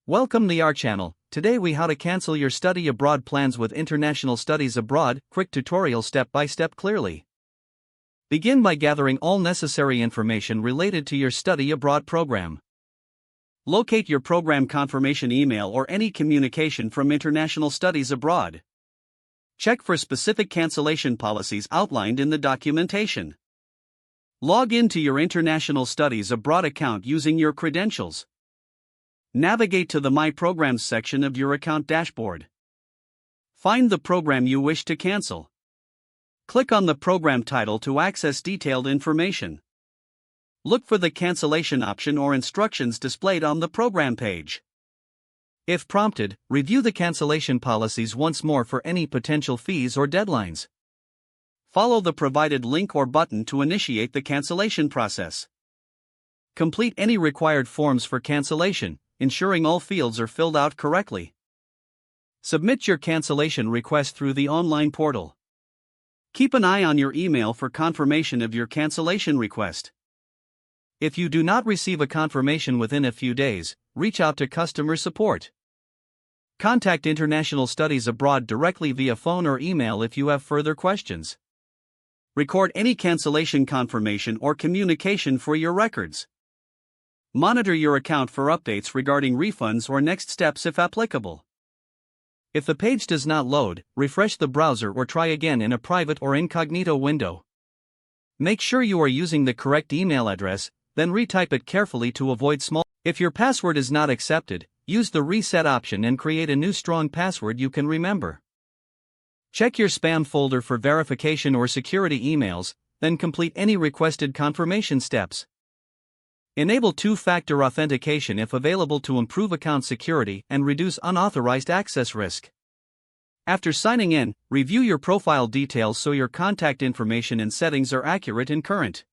Welcome to our channel. Today we how to cancel your study abroad plans with international studies abroad. Quick tutorial step by step clearly. Begin by gathering all necessary information related to your study abroad program. Locate your program confirmation email or any communication from international studies abroad. Check for specific cancellation policies outlined in the documentation. Log into your international studies abroad account using your credentials. Navigate to the My Programs section of your account dashboard. Find the program you wish to cancel. Click on the program title to access detailed information. Look for the cancellation option or instructions displayed on the program page. If prompted, review the cancellation policies once more for any potential fees or deadlines. Follow the provided link or button to initiate the cancellation process. Complete any required forms for cancellation, ensuring all fields are filled out correctly. Submit your cancellation request through the online portal. Keep an eye on your email for confirmation of your cancellation request. If you do not receive a confirmation within a few days, reach out to customer support. Contact International Studies Abroad directly via phone or email if you have further questions. Record any cancellation confirmation or communication for your records. Monitor your account for updates regarding refunds or next steps if applicable. If the page does not load, refresh the browser or try again in a private or incognito window. Make sure you are using the correct email address, then retype it carefully to avoid small. If your password is not accepted, use the reset option and create a new strong password you can remember. Check your spam folder for verification or security emails, then complete any requested confirmation steps. Enable two-factor authentication if available to improve account security and reduce unauthorized access risk. After signing in, review your profile details so your contact information and settings are accurate and current.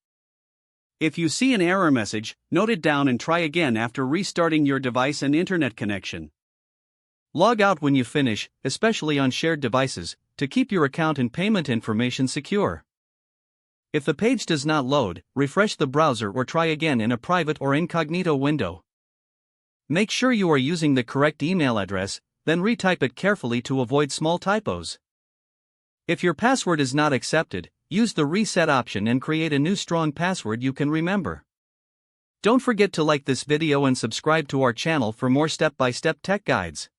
If you see an error message, note it down and try again after restarting your device and internet connection. Log out when you finish, especially on shared devices, to keep your account and payment information secure. If the page does not load, refresh the browser or try again in a private or incognito window. Make sure you are using the correct email address, then retype it carefully to avoid small typos. If your password is not accepted, use the reset option and create a new strong password you can remember. Don't forget to like this video and subscribe to our channel for more step-by-step tech guides.